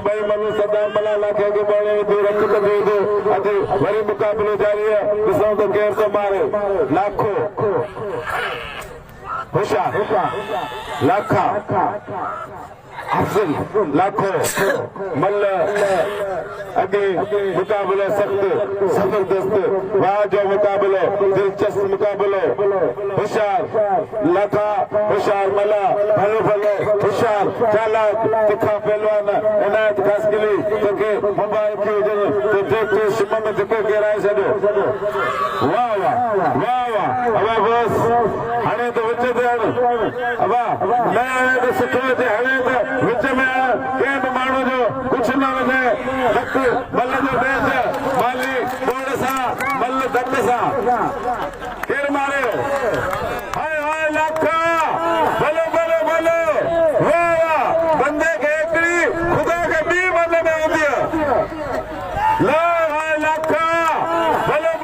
भाई मनु सदाम मला लाखे के बड़े दो रखत दे दो अजे वरी मुकाबलो जारी है ॾिसो तो केर तो मारे लाखो होशियार लाखा अफजल लाखो मल्ल अगे मुकाबलो सख्त जबरदस्त वाह जो मुकाबलो दिलचस्प मुकाबलो होशियार लाखा होशियार मला भलो भलो होशियार चालाक तिखा पहलवान इनायत खासगिली तोखे मोबाइल खे तो देखते शिमन में धक्को गिराए छॾियो वाह वाह वाह वाह अबा बस हाणे तो विच ते अबा मैं तो सुठो ते हाणे तो विच में के माण्हू जो कुछ न वञे धक बल जो बेस माली दौड़ सा बल धक सा केर मारियो